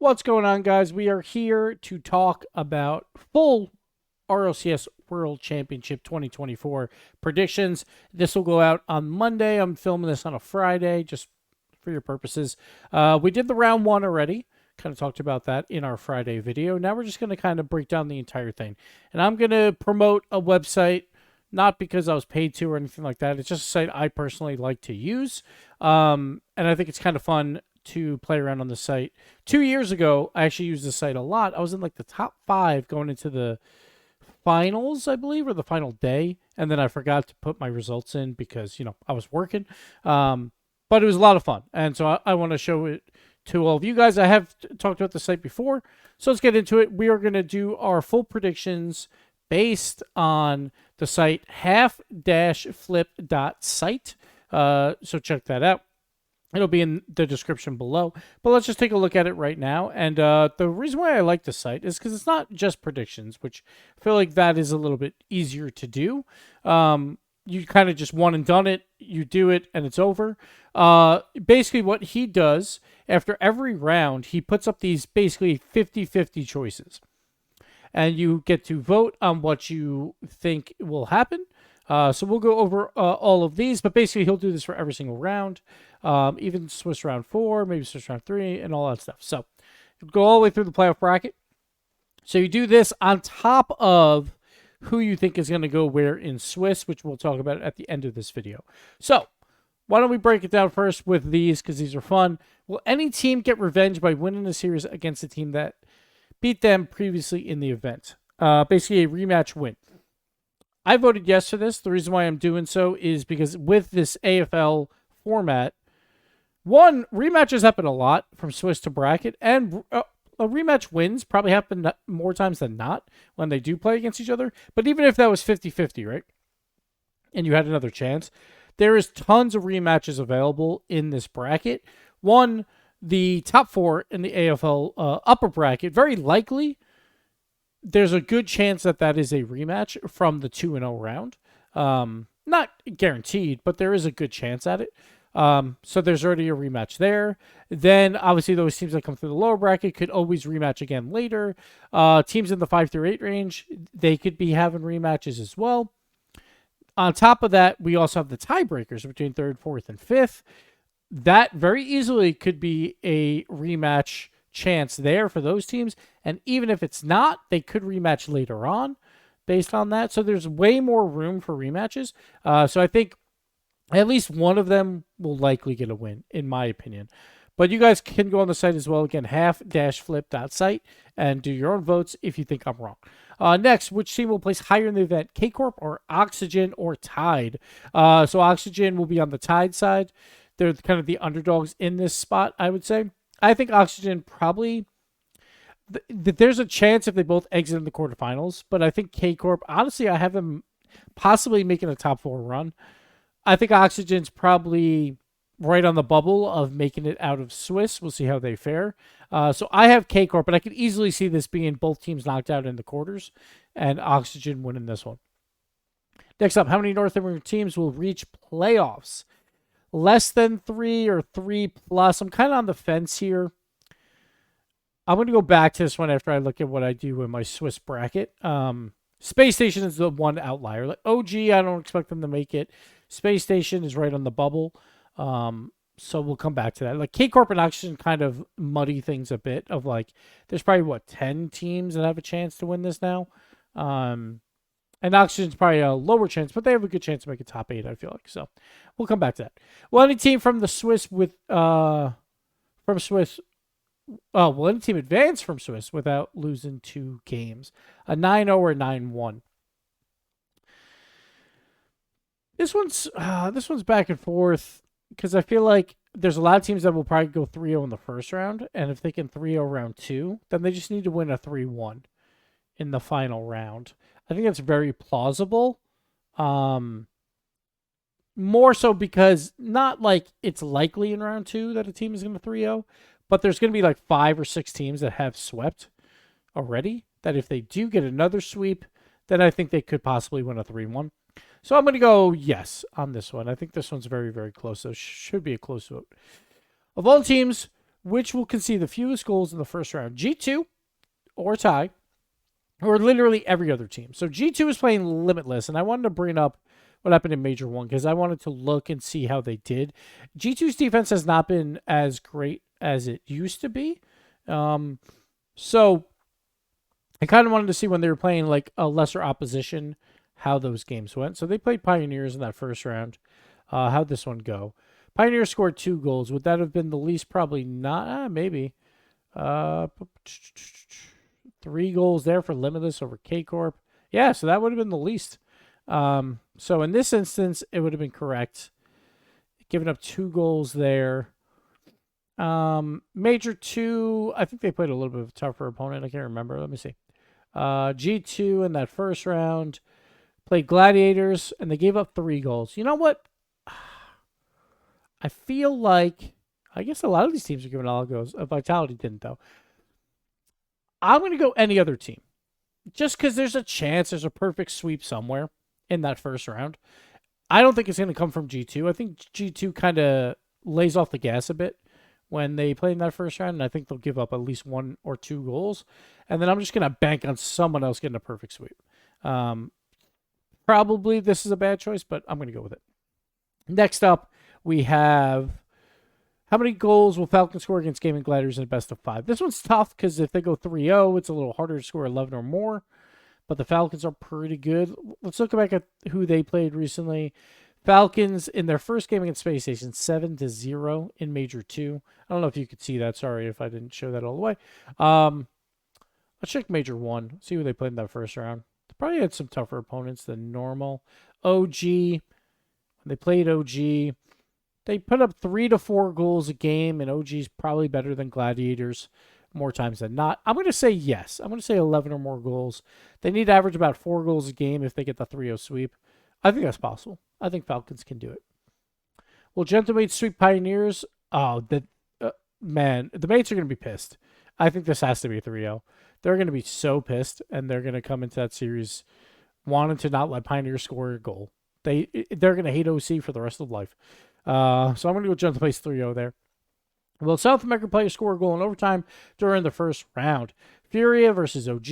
What's going on, guys? We are here to talk about full RLCS World Championship 2024 predictions. This will go out on Monday. I'm filming this on a Friday, just for your purposes. We did the round one already. Kind of talked about that in our Friday video. Now we're just going to kind of break down the entire thing. And I'm going to promote a website, not because I was paid to or anything like that. It's just a site I personally like to use. And I think it's kind of fun to play around on the site. 2 years ago, I actually used the site a lot. I was in like the top 5 going into the finals, I believe, or the final day. And then I forgot to put my results in because, I was working. But it was a lot of fun. And so I want to show it to all of you guys. I have talked about the site before. So let's get into it. We are going to do our full predictions based on the site half-flip.site. So check that out. It'll be in the description below. But let's just take a look at it right now. And the reason why I like the site is because it's not just predictions, which I feel like that is a little bit easier to do. You kind of just one and done it. You do it, and it's over. Basically, what he does, after every round, he puts up these basically 50-50 choices. And you get to vote on what you think will happen. So we'll go over all of these, but basically he'll do this for every single round, even Swiss round 4, maybe Swiss round 3, and all that stuff. So you'll go all the way through the playoff bracket. So you do this on top of who you think is going to go where in Swiss, which we'll talk about at the end of this video. So why don't we break it down first with these, because these are fun. Will any team get revenge by winning a series against a team that beat them previously in the event? Basically a rematch win. I voted yes to this. The reason why I'm doing so is because with this AFL format, one, rematches happen a lot from Swiss to bracket, and a rematch wins probably happen more times than not when they do play against each other. But even if that was 50-50, right, and you had another chance, there is tons of rematches available in this bracket. One, the top 4 in the AFL upper bracket, very likely there's a good chance that that is a rematch from the 2-0 round. Not guaranteed, but there is a good chance at it. So there's already a rematch there. Then, obviously, those teams that come through the lower bracket could always rematch again later. Teams in the 5-8 range, they could be having rematches as well. On top of that, we also have the tiebreakers between 3rd, 4th, and 5th. That very easily could be a rematch chance there for those teams. And even if it's not, they could rematch later on based on that. So there's way more room for rematches. So I think at least one of them will likely get a win, in my opinion. But you guys can go on the site as well. Again, half-flip.site and do your own votes if you think I'm wrong. Next, which team will place higher in the event? K-Corp or Oxygen or Tide? So Oxygen will be on the Tide side. They're kind of the underdogs in this spot, I would say. I think Oxygen probably... There's a chance if they both exit in the quarterfinals, but I think K-Corp, honestly, I have them possibly making a top 4 run. I think Oxygen's probably right on the bubble of making it out of Swiss. We'll see how they fare. So I have K-Corp, but I could easily see this being both teams knocked out in the quarters and Oxygen winning this one. Next up, how many North American teams will reach playoffs? Less than 3 or 3 plus. I'm kind of on the fence here. I'm going to go back to this one after I look at what I do in my Swiss bracket. Space Station is the one outlier. Like OG, I don't expect them to make it. Space Station is right on the bubble. So we'll come back to that. Like K-Corp and Oxygen kind of muddy things a bit of like, there's probably 10 teams that have a chance to win this now. And Oxygen's probably a lower chance, but they have a good chance to make a top 8, I feel like. So we'll come back to that. Will any team from the Swiss will any team advance from Swiss without losing 2 games? A 9-0 or 9-1? This one's back and forth because I feel like there's a lot of teams that will probably go 3-0 in the first round, and if they can 3-0 round 2, then they just need to win a 3-1 in the final round. I think that's very plausible. More so because not like it's likely in round 2 that a team is going to 3-0, but there's going to be like 5 or 6 teams that have swept already, that if they do get another sweep, then I think they could possibly win a 3-1. So I'm going to go yes on this one. I think this one's very, very close. So it should be a close vote. Of all teams, which will concede the fewest goals in the first round? G2 or tie, or literally every other team. So G2 is playing limitless, and I wanted to bring up what happened in Major 1 because I wanted to look and see how they did. G2's defense has not been as great as it used to be. So I kind of wanted to see when they were playing like a lesser opposition how those games went. So they played Pioneers in that first round. How'd this one go? Pioneers scored 2 goals. Would that have been the least? Probably not. Maybe. 3 goals there for Limitless over K Corp. Yeah, so that would have been the least. So in this instance, it would have been correct. Giving up 2 goals there. Major 2, I think they played a little bit of a tougher opponent. I can't remember. Let me see. G2 in that first round played Gladiators, and they gave up 3 goals. You know what? I feel like, I guess a lot of these teams are giving all goals. Vitality didn't, though. I'm going to go any other team. Just because there's a chance there's a perfect sweep somewhere in that first round. I don't think it's going to come from G2. I think G2 kind of lays off the gas a bit when they play in that first round, and I think they'll give up at least 1 or 2 goals. And then I'm just going to bank on someone else getting a perfect sweep. Probably this is a bad choice, but I'm going to go with it. Next up, we have how many goals will Falcons score against Gaming Gladiators in a best of 5? This one's tough because if they go 3-0, it's a little harder to score 11 or more. But the Falcons are pretty good. Let's look back at who they played recently. Falcons in their first game against Space Station, 7-0 in Major 2. I don't know if you could see that. Sorry if I didn't show that all the way. Let's check Major 1. See who they played in that first round. They probably had some tougher opponents than normal. OG. When they played OG, they put up 3 to 4 goals a game, and OG's probably better than Gladiators more times than not. I'm going to say yes. I'm going to say 11 or more goals. They need to average about 4 goals a game if they get the 3-0 sweep. I think that's possible. I think Falcons can do it. Will Gentlemates sweep Pioneers? Oh, man, the mates are going to be pissed. I think this has to be a 3-0. They're going to be so pissed, and they're going to come into that series wanting to not let Pioneers score a goal. They're going to hate OC for the rest of life. So I'm going to go Gentlemates 3-0 there. Will South American players score a goal in overtime during the first round? Furia versus OG,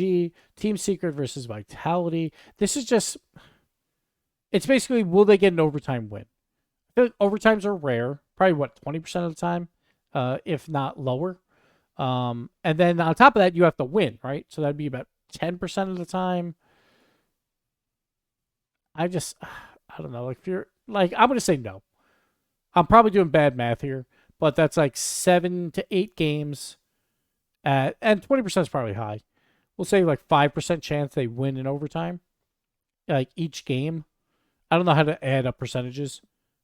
Team Secret versus Vitality. This is just, it's basically, will they get an overtime win? I feel like overtimes are rare, probably 20% of the time, if not lower. And then on top of that, you have to win, right? So that'd be about 10% of the time. I don't know. I'm going to say no. I'm probably doing bad math here, but that's like 7 to 8 games and 20% is probably high. We'll say like 5% chance they win in overtime, like each game. I don't know how to add up percentages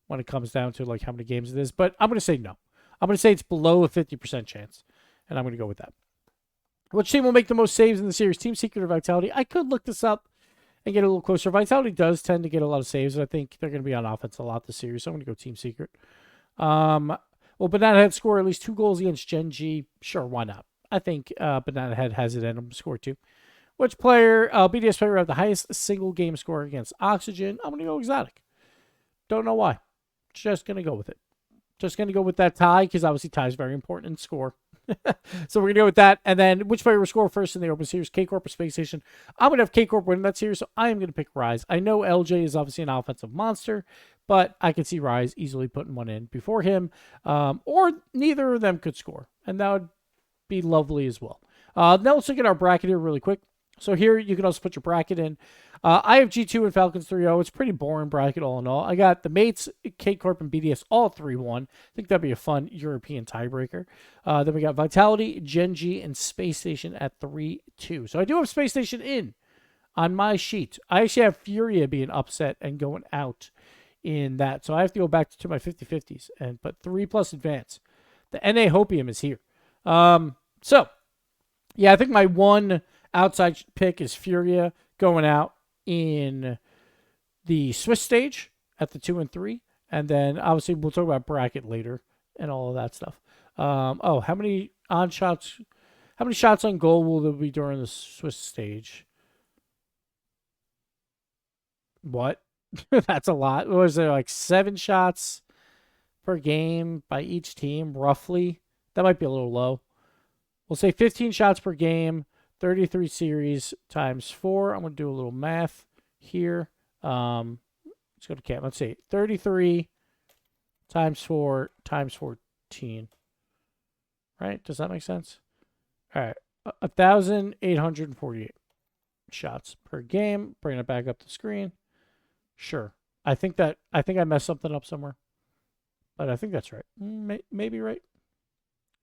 when it comes down to like how many games it is, but I'm going to say no. I'm going to say it's below a 50% chance, and I'm going to go with that. Which team will make the most saves in the series? Team Secret or Vitality? I could look this up and get a little closer. Vitality does tend to get a lot of saves. I think they're going to be on offense a lot this series, so I'm going to go Team Secret. Will Banana Head score at least 2 goals against Gen G? Sure, why not? I think Banana Head has it in him to score 2. Which BDS player have the highest single game score against Oxygen? I'm going to go Exotic. Don't know why. Just going to go with it. Just going to go with that tie because obviously tie is very important in score. So we're going to go with that. And then which player will score first in the open series? K-Corp or Space Station? I'm going to have K-Corp win that series, so I am going to pick Rise. I know LJ is obviously an offensive monster, but I can see Rise easily putting one in before him. Or neither of them could score, and that would be lovely as well. Now let's look at our bracket here really quick. So here you can also put your bracket in. I have G2 and Falcons 3-0. It's a pretty boring bracket all in all. I got the mates, K-Corp, and BDS all 3-1. I think that'd be a fun European tiebreaker. Then we got Vitality, Gen G, and Space Station at 3-2. So I do have Space Station in on my sheet. I actually have Furia being upset and going out in that. So I have to go back to my 50-50s and put 3+ advance. The NA Hopium is here. So, yeah, I think my one outside pick is Furia going out in the Swiss stage at the 2 and 3. And then obviously we'll talk about bracket later and all of that stuff. How many shots on goal will there be during the Swiss stage? What? That's a lot. Was there like 7 shots per game by each team, roughly? That might be a little low. We'll say 15 shots per game, 33 series times 4. I'm going to do a little math here. Let's go to Cam. Let's see. 33 times 4 times 14. Right? Does that make sense? All right. 1,848 shots per game. Bring it back up the screen. Sure. I think I messed something up somewhere. But I think that's right. Maybe right.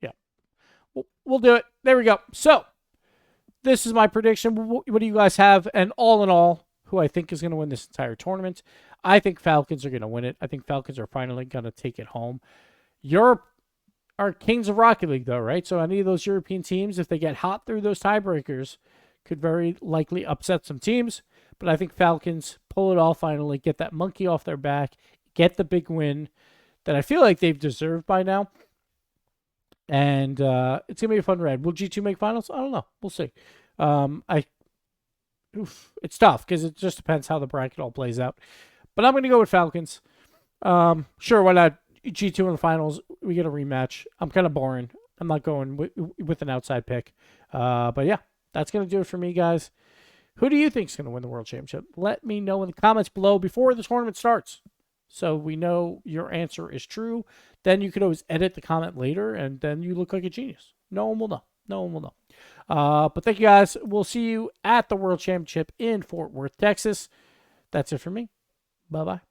Yeah. We'll do it. There we go. So, this is my prediction. What do you guys have? And all in all, who I think is going to win this entire tournament? I think Falcons are going to win it. I think Falcons are finally going to take it home. Europe are kings of Rocket League, though, right? So any of those European teams, if they get hot through those tiebreakers, could very likely upset some teams. But I think Falcons pull it off finally, get that monkey off their back, get the big win that I feel like they've deserved by now. And it's going to be a fun ride. Will G2 make finals? I don't know. We'll see. It's tough because it just depends how the bracket all plays out. But I'm going to go with Falcons. Sure, why not? G2 in the finals. We get a rematch. I'm kind of boring. I'm not going with an outside pick. But yeah, that's going to do it for me, guys. Who do you think is going to win the World Championship? Let me know in the comments below before the tournament starts, so we know your answer is true. Then you could always edit the comment later, and then you look like a genius. No one will know. No one will know. But thank you, guys. We'll see you at the World Championship in Fort Worth, Texas. That's it for me. Bye-bye.